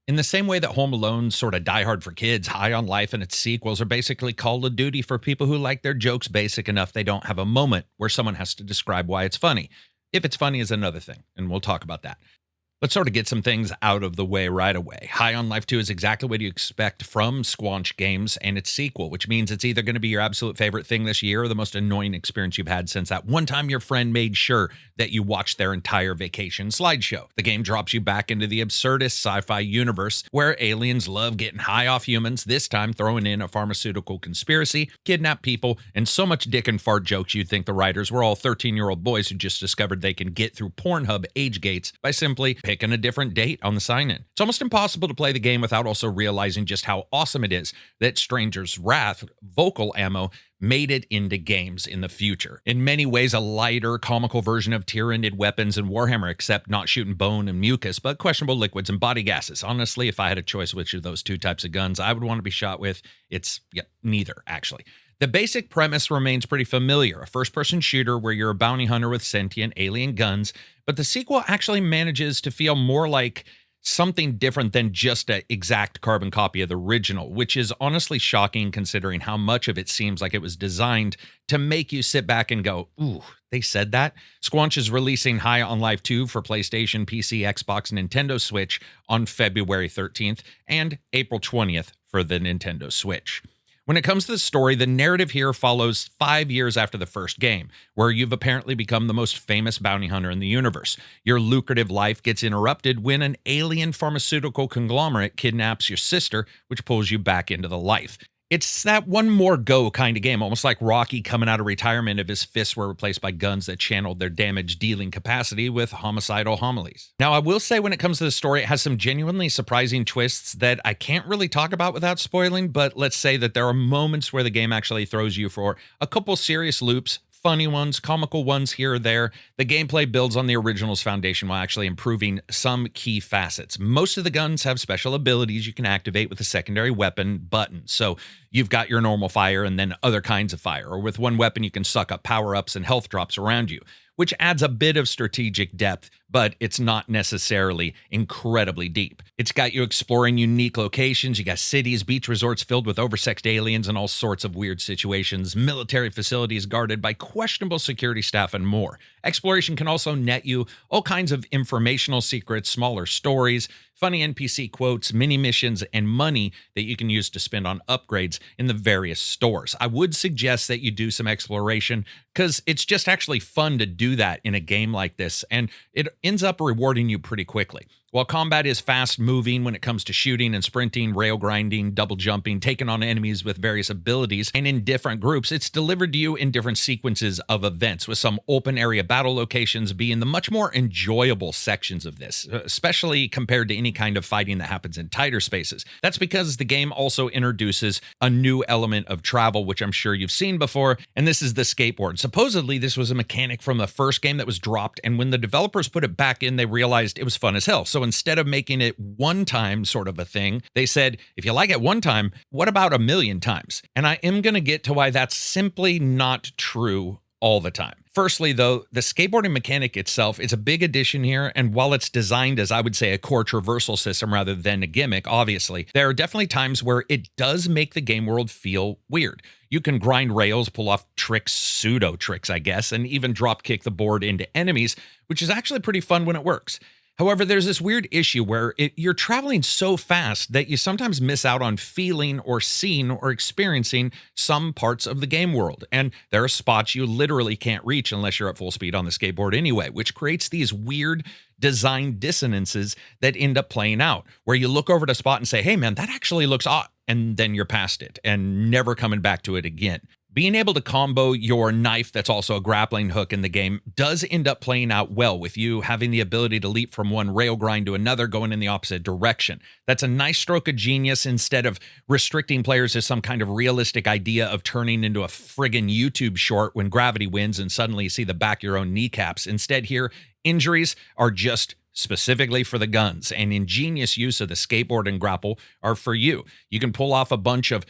In the same way that Home Alone's sort of Die Hard for kids, High on Life and its sequels are basically Call of Duty for people who like their jokes basic enough they don't have a moment where someone has to describe why it's funny. If it's funny is another thing, and we'll talk about that. Let's sort of get some things out of the way right away. High on Life 2 is exactly what you expect from Squanch Games and its sequel, which means it's either going to be your absolute favorite thing this year or the most annoying experience you've had since that one time your friend made sure that you watched their entire vacation slideshow. The game drops you back into the absurdist sci-fi universe where aliens love getting high off humans, this time throwing in a pharmaceutical conspiracy, kidnap people, and so much dick and fart jokes you'd think the writers were all 13-year-old boys who just discovered they can get through Pornhub age gates by simply picking a different date on the sign-in. It's almost impossible to play the game without also realizing just how awesome it is that Stranger's Wrath vocal ammo made it into games in the future. In many ways, a lighter, comical version of Tyranid weapons and Warhammer, except not shooting bone and mucus, but questionable liquids and body gases. Honestly, if I had a choice which of those two types of guns I would want to be shot with, it's neither, actually. The basic premise remains pretty familiar, a first-person shooter where you're a bounty hunter with sentient alien guns, but the sequel actually manages to feel more like something different than just an exact carbon copy of the original, which is honestly shocking considering how much of it seems like it was designed to make you sit back and go, ooh, they said that? Squanch is releasing High on Life 2 for PlayStation, PC, Xbox, and Nintendo Switch on February 13th and April 20th for the Nintendo Switch. When it comes to the story, the narrative here follows 5 years after the first game, where you've apparently become the most famous bounty hunter in the universe. Your lucrative life gets interrupted when an alien pharmaceutical conglomerate kidnaps your sister, which pulls you back into the life. It's that one more go kind of game, almost like Rocky coming out of retirement if his fists were replaced by guns that channeled their damage-dealing capacity with homicidal homilies. Now, I will say when it comes to the story, it has some genuinely surprising twists that I can't really talk about without spoiling, but let's say that there are moments where the game actually throws you for a couple serious loops, funny ones, comical ones here or there. The gameplay builds on the original's foundation while actually improving some key facets. Most of the guns have special abilities you can activate with a secondary weapon button. So you've got your normal fire and then other kinds of fire. Or with one weapon, you can suck up power-ups and health drops around you, which adds a bit of strategic depth, but it's not necessarily incredibly deep. It's got you exploring unique locations. You got cities, beach resorts filled with oversexed aliens and all sorts of weird situations, military facilities guarded by questionable security staff, and more. Exploration can also net you all kinds of informational secrets, smaller stories, funny NPC quotes, mini missions, and money that you can use to spend on upgrades in the various stores. I would suggest that you do some exploration because it's just actually fun to do that in a game like this, and it ends up rewarding you pretty quickly. While combat is fast-moving when it comes to shooting and sprinting, rail grinding, double jumping, taking on enemies with various abilities, and in different groups, it's delivered to you in different sequences of events, with some open-area battle locations being the much more enjoyable sections of this, especially compared to any kind of fighting that happens in tighter spaces. That's because the game also introduces a new element of travel, which I'm sure you've seen before, and this is the skateboard. Supposedly, this was a mechanic from the first game that was dropped, and when the developers put it back in, they realized it was fun as hell. So instead of making it one time sort of a thing, they said, if you like it one time, what about 1,000,000 times? And I am going to get to why that's simply not true all the time. Firstly, though, the skateboarding mechanic itself is a big addition here, and while it's designed as, I would say, a core traversal system rather than a gimmick, obviously, there are definitely times where it does make the game world feel weird. You can grind rails, pull off tricks, pseudo tricks, I guess, and even drop kick the board into enemies, which is actually pretty fun when it works. However, there's this weird issue where you're traveling so fast that you sometimes miss out on feeling or seeing or experiencing some parts of the game world. And there are spots you literally can't reach unless you're at full speed on the skateboard anyway, which creates these weird design dissonances that end up playing out, where you look over at a spot and say, hey man, that actually looks odd. And then you're past it and never coming back to it again. Being able to combo your knife that's also a grappling hook in the game does end up playing out well, with you having the ability to leap from one rail grind to another going in the opposite direction. That's a nice stroke of genius instead of restricting players to some kind of realistic idea of turning into a friggin' YouTube short when gravity wins and suddenly you see the back of your own kneecaps. Instead here, injuries are just specifically for the guns, and ingenious use of the skateboard and grapple are for you. You can pull off a bunch of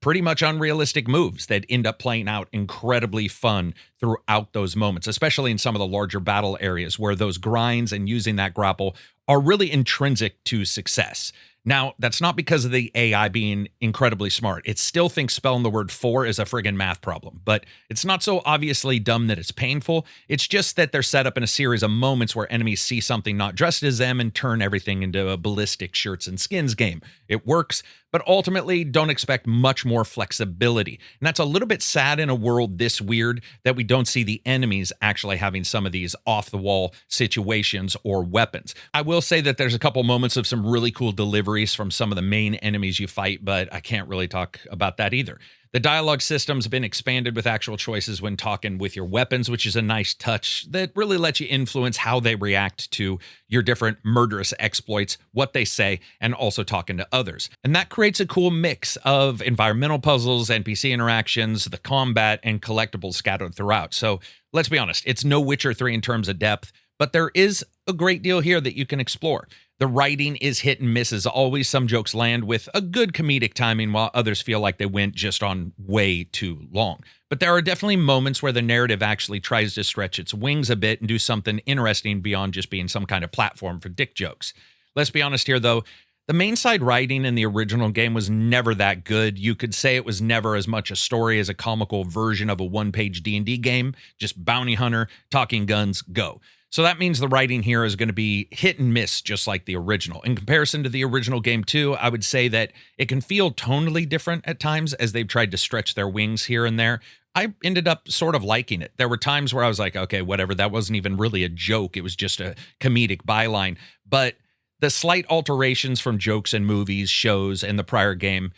pretty much unrealistic moves that end up playing out incredibly fun throughout those moments, especially in some of the larger battle areas where those grinds and using that grapple are really intrinsic to success. Now, that's not because of the AI being incredibly smart. It still thinks spelling the word for is a friggin' math problem, but it's not so obviously dumb that it's painful. It's just that they're set up in a series of moments where enemies see something not dressed as them and turn everything into a ballistic shirts and skins game. It works, but ultimately don't expect much more flexibility. And that's a little bit sad in a world this weird that we don't see the enemies actually having some of these off-the-wall situations or weapons. I will say that there's a couple moments of some really cool deliveries from some of the main enemies you fight, but I can't really talk about that either. The dialogue system's been expanded with actual choices when talking with your weapons, which is a nice touch that really lets you influence how they react to your different murderous exploits, what they say, and also talking to others. And that creates a cool mix of environmental puzzles, NPC interactions, the combat, and collectibles scattered throughout. So let's be honest, it's no Witcher 3 in terms of depth, but there is a great deal here that you can explore. The writing is hit and miss as always. Some jokes land with a good comedic timing while others feel like they went just on way too long. But there are definitely moments where the narrative actually tries to stretch its wings a bit and do something interesting beyond just being some kind of platform for dick jokes. Let's be honest here though, the main side writing in the original game was never that good. You could say it was never as much a story as a comical version of a one-page D&D game, just bounty hunter, talking guns, go. So that means the writing here is going to be hit and miss, just like the original. In comparison to the original game too, I would say that it can feel tonally different at times as they've tried to stretch their wings here and there. I ended up sort of liking it. There were times where I was like, okay, whatever, that wasn't even really a joke. It was just a comedic byline. But the slight alterations from jokes in movies, shows, and the prior game,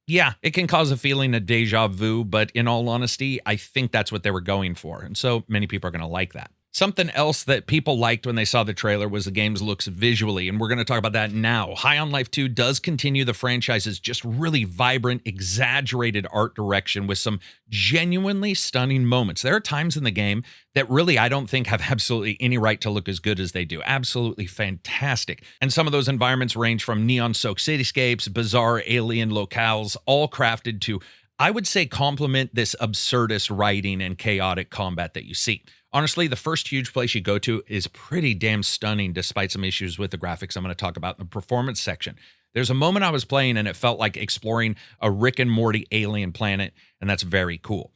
yeah, it can cause a feeling of deja vu, but in all honesty, I think that's what they were going for. And so many people are going to like that. Something else that people liked when they saw the trailer was the game's looks visually, and we're going to talk about that now. High on Life 2 does continue the franchise's just really vibrant, exaggerated art direction with some genuinely stunning moments. There are times in the game that really I don't think have absolutely any right to look as good as they do. Absolutely fantastic. And some of those environments range from neon-soaked cityscapes, bizarre alien locales, all crafted to, I would say, complement this absurdist writing and chaotic combat that you see. Honestly, the first huge place you go to is pretty damn stunning despite some issues with the graphics I'm going to talk about in the performance section. There's a moment I was playing and it felt like exploring a Rick and Morty alien planet, and that's very cool.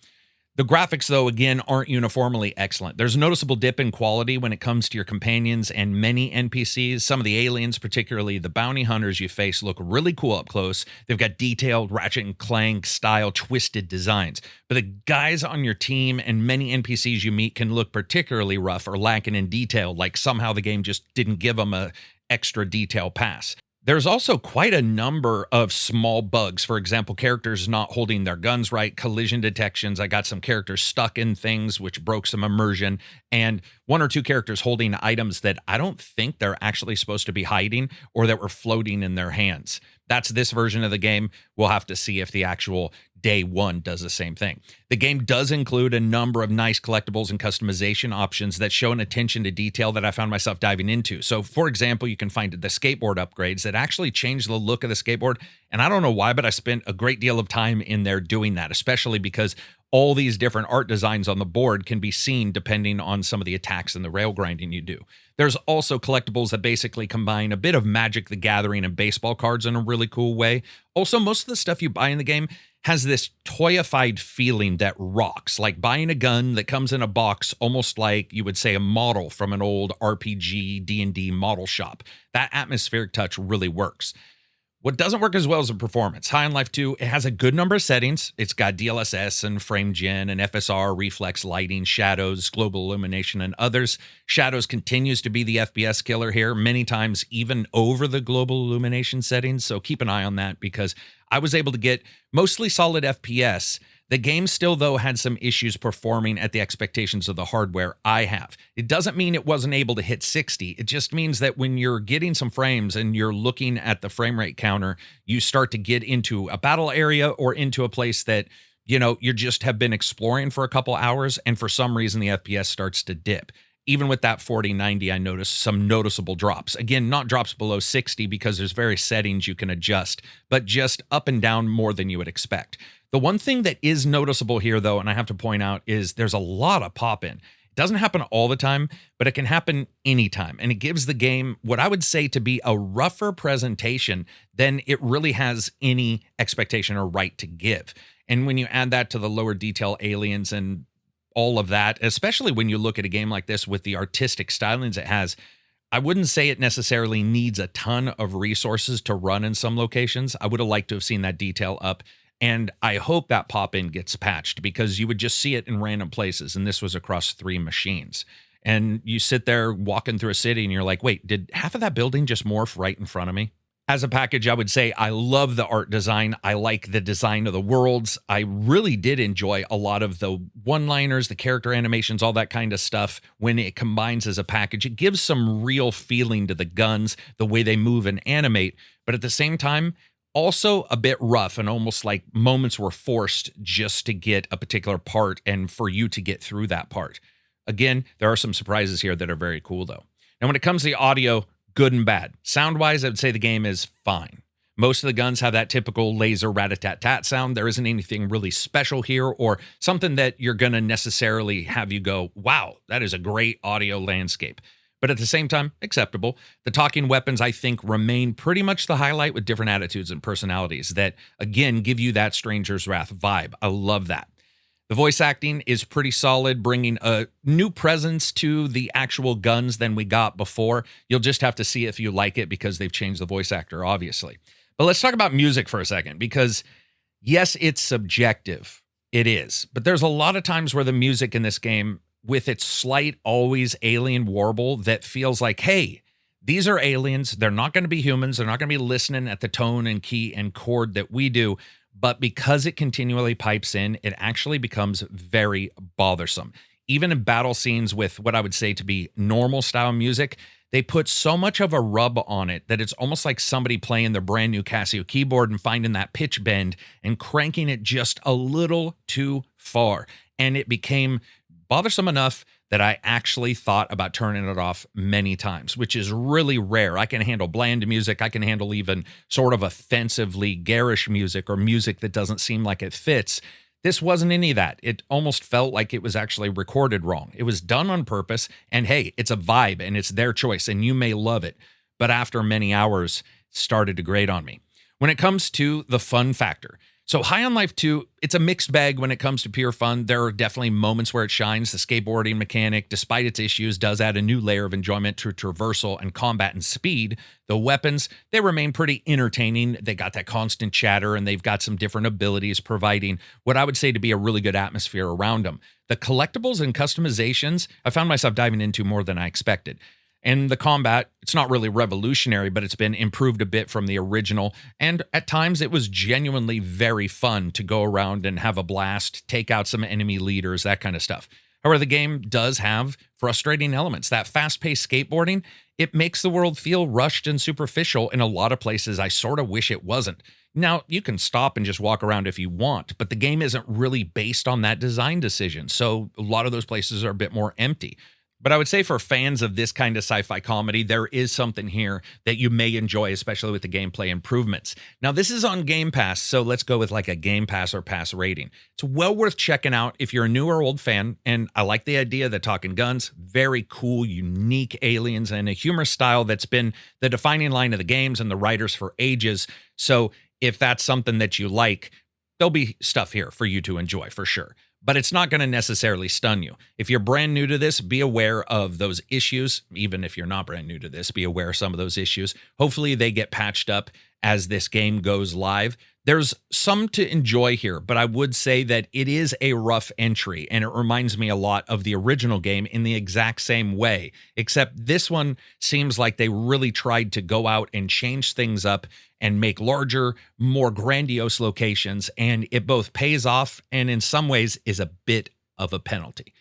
The graphics, though, again, aren't uniformly excellent. There's a noticeable dip in quality when it comes to your companions and many NPCs. Some of the aliens, particularly the bounty hunters you face, look really cool up close. They've got detailed Ratchet and Clank style twisted designs. But the guys on your team and many NPCs you meet can look particularly rough or lacking in detail, like somehow the game just didn't give them a extra detail pass. There's also quite a number of small bugs. For example, characters not holding their guns right, collision detections. I got some characters stuck in things, which broke some immersion, and one or two characters holding items that I don't think they're actually supposed to be hiding or that were floating in their hands. That's this version of the game. We'll have to see if the actual day one does the same thing. The game does include a number of nice collectibles and customization options that show an attention to detail that I found myself diving into. So, for example, you can find the skateboard upgrades that actually change the look of the skateboard. And I don't know why, but I spent a great deal of time in there doing that, especially because all these different art designs on the board can be seen depending on some of the attacks and the rail grinding you do. There's also collectibles that basically combine a bit of Magic the Gathering and baseball cards in a really cool way. Also, most of the stuff you buy in the game has this toyified feeling that rocks, like buying a gun that comes in a box, almost like you would say a model from an old RPG D&D model shop. That atmospheric touch really works. What doesn't work as well is the performance. High on Life 2, it has a good number of settings. It's got DLSS and frame gen and FSR, reflex lighting, shadows, global illumination, and others. Shadows continues to be the FPS killer here, many times even over the global illumination settings, so keep an eye on that because I was able to get mostly solid FPS. The game still, though, had some issues performing at the expectations of the hardware I have. It doesn't mean it wasn't able to hit 60. It just means that when you're getting some frames and you're looking at the frame rate counter, you start to get into a battle area or into a place that, you know, you just have been exploring for a couple hours, and for some reason the FPS starts to dip. Even with that 4090, I noticed some noticeable drops. Again, not drops below 60 because there's various settings you can adjust, but just up and down more than you would expect. The one thing that is noticeable here, though, and I have to point out, is there's a lot of pop-in. It doesn't happen all the time, but it can happen anytime. And it gives the game what I would say to be a rougher presentation than it really has any expectation or right to give. And when you add that to the lower detail aliens and all of that, especially when you look at a game like this with the artistic stylings it has, I wouldn't say it necessarily needs a ton of resources to run in some locations. I would have liked to have seen that detail up. And I hope that pop-in gets patched because you would just see it in random places. And this was across 3 machines. And you sit there walking through a city and you're like, wait, did half of that building just morph right in front of me? As a package, I would say I love the art design. I like the design of the worlds. I really did enjoy a lot of the one-liners, the character animations, all that kind of stuff. When it combines as a package, it gives some real feeling to the guns, the way they move and animate. But at the same time, also a bit rough and almost like moments were forced just to get a particular part and for you to get through that part. Again, there are some surprises here that are very cool, though. Now, when it comes to the audio, good and bad. Sound-wise, I would say the game is fine. Most of the guns have that typical laser rat-a-tat-tat sound. There isn't anything really special here or something that you're going to necessarily have you go, wow, that is a great audio landscape. But at the same time, acceptable. The talking weapons, I think, remain pretty much the highlight with different attitudes and personalities that, again, give you that Stranger's Wrath vibe. I love that. The voice acting is pretty solid, bringing a new presence to the actual guns than we got before. You'll just have to see if you like it because they've changed the voice actor, obviously. But let's talk about music for a second because, yes, it's subjective. It is. But there's a lot of times where the music in this game, with its slight, always alien warble that feels like, hey, these are aliens. They're not going to be humans. They're not going to be listening at the tone and key and chord that we do. But because it continually pipes in, it actually becomes very bothersome. Even in battle scenes with what I would say to be normal style music, they put so much of a rub on it that it's almost like somebody playing their brand new Casio keyboard and finding that pitch bend and cranking it just a little too far. And it became bothersome enough that I actually thought about turning it off many times, which is really rare. I can handle bland music. I can handle even sort of offensively garish music or music that doesn't seem like it fits. This wasn't any of that. It almost felt like it was actually recorded wrong. It was done on purpose, and hey, it's a vibe, and it's their choice, and you may love it. But after many hours, it started to grate on me. When it comes to the fun factor, so High on Life 2, it's a mixed bag when it comes to pure fun. There are definitely moments where it shines. The skateboarding mechanic, despite its issues, does add a new layer of enjoyment to traversal and combat and speed. The weapons, they remain pretty entertaining. They got that constant chatter, and they've got some different abilities, providing what I would say to be a really good atmosphere around them. The collectibles and customizations, I found myself diving into more than I expected. And the combat, it's not really revolutionary, but it's been improved a bit from the original. And at times it was genuinely very fun to go around and have a blast, take out some enemy leaders, that kind of stuff. However, the game does have frustrating elements. That fast-paced skateboarding, it makes the world feel rushed and superficial in a lot of places. I sort of wish it wasn't. Now, you can stop and just walk around if you want, but the game isn't really based on that design decision. So a lot of those places are a bit more empty. But I would say for fans of this kind of sci-fi comedy, there is something here that you may enjoy, especially with the gameplay improvements. Now, this is on Game Pass, so let's go with like a Game Pass or Pass rating. It's well worth checking out if you're a new or old fan, and I like the idea that talking guns, very cool, unique aliens, and a humor style that's been the defining line of the games and the writers for ages. So if that's something that you like, there'll be stuff here for you to enjoy for sure. But it's not going to necessarily stun you. If you're brand new to this, be aware of those issues. Even if you're not brand new to this, be aware of some of those issues. Hopefully they get patched up as this game goes live. There's some to enjoy here, but I would say that it is a rough entry, and it reminds me a lot of the original game in the exact same way, except this one seems like they really tried to go out and change things up and make larger, more grandiose locations, and it both pays off and in some ways is a bit of a penalty.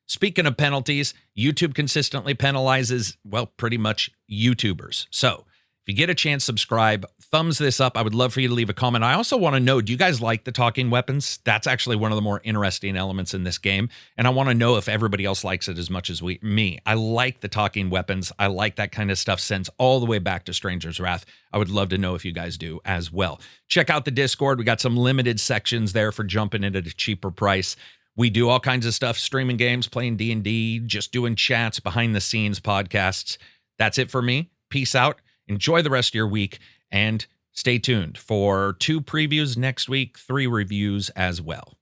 Speaking of penalties, YouTube consistently penalizes, well, pretty much YouTubers. So if you get a chance, subscribe, thumbs this up. I would love for you to leave a comment. I also want to know, do you guys like the talking weapons? That's actually one of the more interesting elements in this game. And I want to know if everybody else likes it as much as me. I like the talking weapons. I like that kind of stuff sends all the way back to Stranger's Wrath. I would love to know if you guys do as well. Check out the Discord. We got some limited sections there for jumping in at a cheaper price. We do all kinds of stuff, streaming games, playing D&D, just doing chats, behind the scenes podcasts. That's it for me. Peace out. Enjoy the rest of your week, and stay tuned for 2 previews next week, 3 reviews as well.